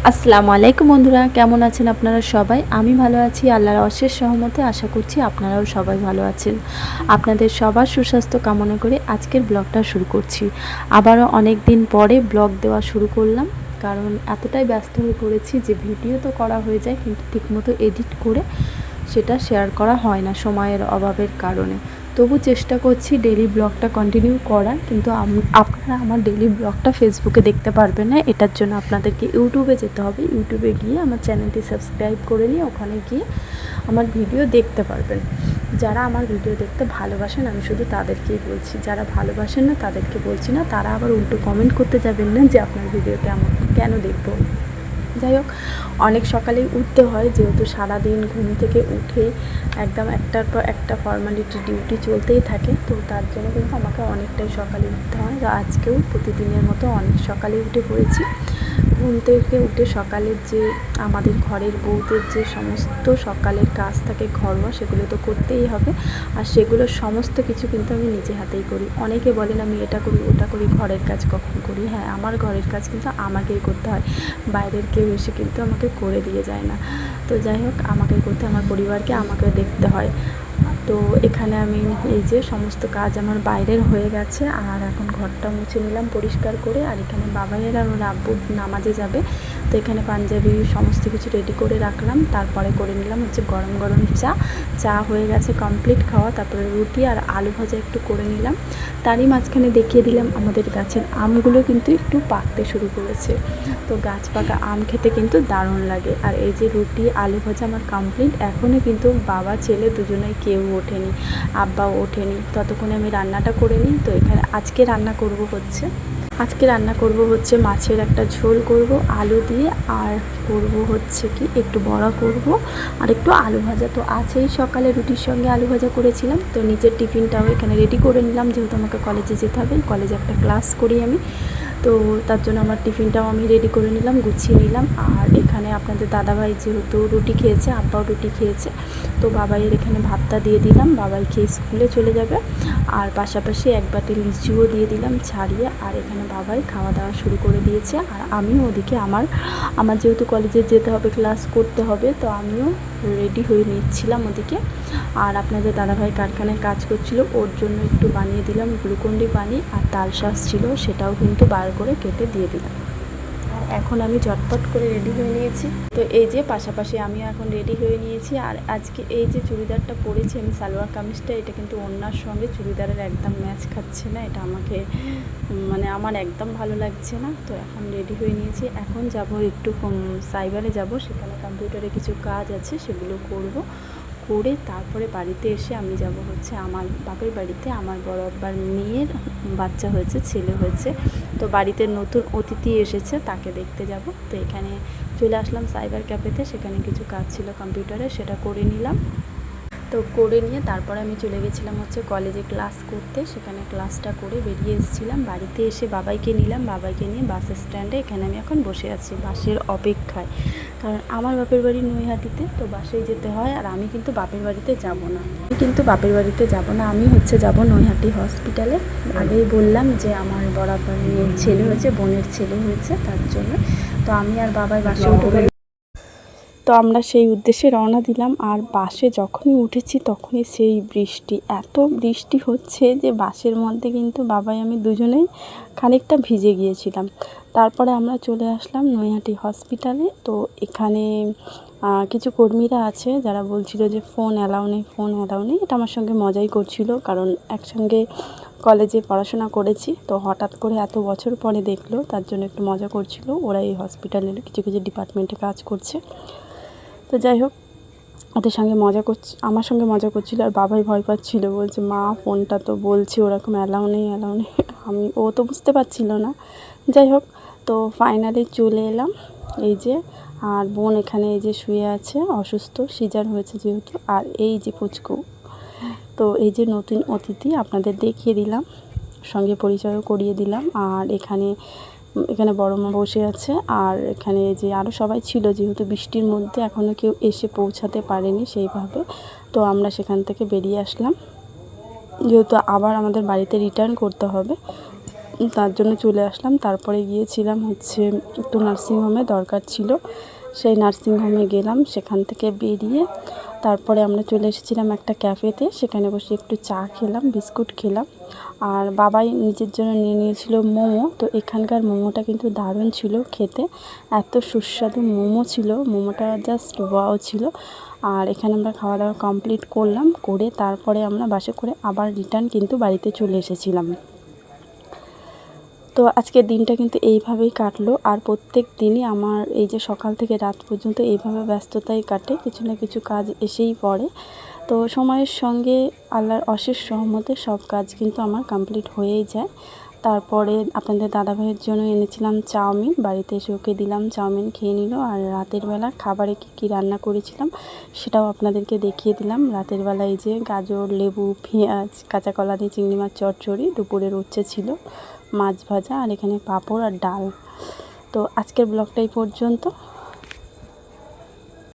আসসালামু আলাইকুম বন্ধুরা, কেমন আছেন আপনারা সবাই? আমি ভালো আছি, আল্লাহর অশেষ সহমতে। আশা করছি আপনারাও সবাই ভালো আছেন। আপনাদের সবার সুস্বাস্থ্য কামনা করে আজকের ব্লগটা শুরু করছি। আবারও অনেক দিন পরে ব্লগ দেওয়া শুরু করলাম, কারণ এতটাই ব্যস্ত হয়ে পড়েছি যে ভিডিও তো করা হয়ে যায়, কিন্তু ঠিকমতো এডিট করে সেটা শেয়ার করা হয় না সময়ের অভাবের কারণে। তবু চেষ্টা করছি ডেলি ব্লগটা কন্টিনিউ করার, কিন্তু আপনারা আমার ডেলি ব্লগটা ফেসবুকে দেখতে পারবেন না। এটার জন্য আপনাদেরকে ইউটিউবে যেতে হবে। ইউটিউবে গিয়ে আমার চ্যানেলটি সাবস্ক্রাইব করে নিয়ে ওখানে গিয়ে আমার ভিডিও দেখতে পারবেন। যারা আমার ভিডিও দেখতে ভালোবাসেন, আমি শুধু তাদেরকেই বলছি। যারা ভালোবাসেন না তাদেরকে বলছি না। তারা আবার উল্টো কমেন্ট করতে যাবেন না যে আপনার ভিডিওতে আমার কেন দেখবো। যাই হোক, অনেক সকালেই উঠতে হয়, যেহেতু সারাদিন ঘুম থেকে উঠে একদম একটার পর একটা ফর্মালিটি ডিউটি চলতেই থাকে, তো তার জন্য কিন্তু আমাকে অনেকটাই সকালে উঠতে হয়। আজকেও প্রতিদিনের মতো অনেক সকালে উঠে পড়েছি। ঘুম থেকে উঠে সকালের যে আমাদের ঘরের বউদের যে সমস্ত সকালের কাজ থাকে ঘরোয়া, সেগুলো তো করতেই হবে। আর সেগুলো সমস্ত কিছু কিন্তু আমি নিজে হাতেই করি। অনেকে বলেন আমি এটা করি ওটা করি, ঘরের কাজ কখন করি। হ্যাঁ, আমার ঘরের কাজ কিন্তু আমাকেই করতে হয়, বাইরের কেউ এসে কিন্তু আমাকে করে দিয়ে যায় না। তো যাই হোক, আমাকে করতে, আমার পরিবারকে আমাকে দেখতে হয়। তো এখানে আমি এই যে সমস্ত কাজ আমার বাইরের হয়ে গেছে, আর এখন ঘরটা মুছে নিলাম পরিষ্কার করে। আর এখানে বাবাইয়ের আর ওর আব্বু নামাজে যাবে, তো এখানে পাঞ্জাবি সমস্ত কিছু রেডি করে রাখলাম। তারপরে করে নিলাম হচ্ছে গরম গরম চা হয়ে গেছে কমপ্লিট খাওয়া। তারপরে রুটি আর আলু ভাজা একটু করে নিলাম। তারই মাঝখানে দেখিয়ে দিলাম আমাদের গাছের আমগুলো কিন্তু একটু পাকতে শুরু করেছে। তো গাছ পাকা আম খেতে কিন্তু দারুণ লাগে। আর এই যে রুটি আলু ভাজা আমার কমপ্লিট। এখনও কিন্তু বাবা ছেলে দুজনেই কেউ ওঠেনি, আব্বাও ওঠেনি। ততক্ষণে আমি রান্নাটা করে নিই। তো এখানে আজকে রান্না করব হচ্ছে মাছের একটা ঝোল করব আলু দিয়ে, আর করব হচ্ছে কি একটু বড়া করব, আর একটু আলু ভাজা তো আছেই। সকালে রুটির সঙ্গে আলু ভাজা করেছিলাম, তো নিজের টিফিনটাও এখানে রেডি করে নিলাম, যেহেতু আমাকে কলেজে যেতে হবে। কলেজে একটা ক্লাস করি আমি, তো তার জন্য আমার টিফিনটাও আমি রেডি করে নিলাম, গুছিয়ে নিলাম। আর এখানে আপনাদের দাদাভাই যেহেতু রুটি খেয়েছে, আব্বাও রুটি খেয়েছে, তো বাবাইয়ের এখানে ভাতটা দিয়ে দিলাম। বাবাই খেয়ে স্কুলে চলে যাবে। আর পাশাপাশি এক বাটি লিচুও দিয়ে দিলাম ছাড়িয়ে। আর এখানে বাবাই খাওয়া দাওয়া শুরু করে দিয়েছে। আর আমিও ওদিকে আমার যেহেতু কলেজে যেতে হবে, ক্লাস করতে হবে, তো আমিও রেডি হয়ে নিচ্ছিলাম ওদিকে। আর আপনাদের দাদাভাই কারখানায় কাজ করছিল, ওর জন্য একটু বানিয়ে দিলাম গ্লুকন্ডি পানি। আর তালশাঁস ছিল, সেটাও কিন্তু বার করে কেটে দিয়ে দিলাম। আর এখন আমি ঝটপট করে রেডি হয়ে নিয়েছি। তো এই যে পাশাপাশি আমিও এখন রেডি হয়ে নিয়েছি। আর আজকে এই যে চুড়িদারটা পরেছি আমি, সালোয়ার কামিজটা, এটা কিন্তু ওড়নার সঙ্গে চুড়িদারের একদম ম্যাচ খাচ্ছে না। এটা আমাকে আমার একদম ভালো লাগছে না। তো এখন রেডি হয়ে নিয়েছি। এখন যাব একটু সাইবারে যাব, সেখানে কম্পিউটারে কিছু কাজ আছে, সেগুলো করে তারপরে বাড়িতে এসে আমি যাব হচ্ছে আমার বাপের বাড়িতে। আমার বড় আব্বার মেয়ের বাচ্চা হয়েছে, ছেলে হয়েছে, তো বাড়িতে নতুন অতিথি এসেছে, তাকে দেখতে যাব। তো এখানে চলে আসলাম সাইবার ক্যাফেতে, সেখানে কিছু কাজ ছিল কম্পিউটারে, সেটা করে নিলাম। তো করে নিয়ে তারপরে আমি চলে গেছিলাম হচ্ছে কলেজে ক্লাস করতে। সেখানে ক্লাসটা করে বেরিয়ে এসেছিলাম। বাড়িতে এসে বাবাইকে নিলাম, বাবাইকে নিয়ে বাস স্ট্যান্ডে এখানে আমি এখন বসে আছি বাসের অপেক্ষায়। কারণ আমার বাপের বাড়ি নৈহাটিতে, তো বাসেই যেতে হয়। আর আমি কিন্তু বাপের বাড়িতে যাব না, আমি হচ্ছে যাব নৈহাটি হসপিটালে। আগেই বললাম যে আমার বড়াপার মেয়ের ছেলে হয়েছে, বোনের ছেলে হয়েছে, তার জন্য। তো আমি আর বাবাই বাসে উঠে, তো আমরা সেই উদ্দেশ্যে রওনা দিলাম। আর বাসে যখনই উঠেছি তখনই সেই বৃষ্টি, এত বৃষ্টি হচ্ছে যে বাসের মধ্যে কিন্তু বাবাই আমি দুজনেই খানিকটা ভিজে গিয়েছিলাম। তারপরে আমরা চলে আসলাম নৈহাটি হসপিটালে। তো এখানে কিছু কর্মীরা আছে যারা বলছিল যে ফোন অ্যালাউ নেই। এটা আমার সঙ্গে মজাই করছিল, কারণ একসঙ্গে কলেজে পড়াশোনা করেছি, তো হঠাৎ করে এত বছর পরে দেখলো, তার জন্য একটু মজা করছিল। ওরা এই হসপিটালের কিছু ডিপার্টমেন্টে কাজ করছে। তো যাই হোক, আমার সঙ্গে মজা করছিল। আর বাবাই ভয় পাচ্ছিল, বলছে মা ফোনটা তো বলছে ওরকম অ্যালাউ নেই। ও তো বুঝতে পারছিল না। যাই হোক, তো ফাইনালি চলে এলাম। এই যে, আর বোন এখানে এই যে শুয়ে আছে, অসুস্থ, সিজার হয়েছে যেহেতু। আর এই যে পুচকু, তো এই যে নতুন অতিথি আপনাদের দেখিয়ে দিলাম, সঙ্গে পরিচয়ও করিয়ে দিলাম। আর এখানে বড় মা বসে আছে। আর এখানে যে আরও সবাই ছিল, যেহেতু বৃষ্টির মধ্যে এখনও কেউ এসে পৌঁছাতে পারেনি সেইভাবে, তো আমরা সেখান থেকে বেরিয়ে আসলাম, যেহেতু আবার আমাদের বাড়িতে রিটার্ন করতে হবে। তার জন্য চলে আসলাম। তারপরে গিয়েছিলাম হচ্ছে একটু নার্সিংহোমে দরকার ছিল, সেই নার্সিংহোমে গেলাম। সেখান থেকে বেরিয়ে তারপরে আমরা চলে এসেছিলাম একটা ক্যাফেতে, সেখানে বসে একটু চা খেলাম, বিস্কুট খেলাম। আর বাবাই নিজের জন্য নিয়ে নিয়েছিল মোমো। তো এখানকার মোমোটা কিন্তু দারুণ ছিল খেতে, এত সুস্বাদু মোমো ছিল, মোমোটা জাস্ট ওয়াও ছিল। আর এখানে আমরা খাওয়া দাওয়া কমপ্লিট করলাম, করে তারপরে আমরা বাসে করে আবার রিটার্ন কিন্তু বাড়িতে চলে এসেছিলাম। তো আজকের দিনটা কিন্তু এইভাবেই কাটলো। আর প্রত্যেক দিনই আমার এই যে সকাল থেকে রাত পর্যন্ত এইভাবে ব্যস্ততাই কাটে, কিছু না কিছু কাজ এসেই পড়ে। তো সময়ের সঙ্গে আল্লাহর অশেষ সহমতে সব কাজ কিন্তু আমার কমপ্লিট হয়েই যায়। তারপরে আপনাদের দাদাভাইয়ের জন্য এনেছিলাম চাউমিন, বাড়িতে এসে ওকে দিলাম, চাউমিন খেয়ে নিল। আর রাতের বেলা খাবারে কী কী রান্না করেছিলাম সেটাও আপনাদেরকে দেখিয়ে দিলাম। রাতের বেলা এই যে গাজর, লেবু, পেঁয়াজ, কাঁচা কলা দিয়ে চিংড়ি মাছ চচ্চড়ি, দুপুরের উচ্ছে ছিল, মাছ ভাজা, আর এখানে পাঁপড় আর ডাল। তো আজকের ব্লগটা এই পর্যন্ত।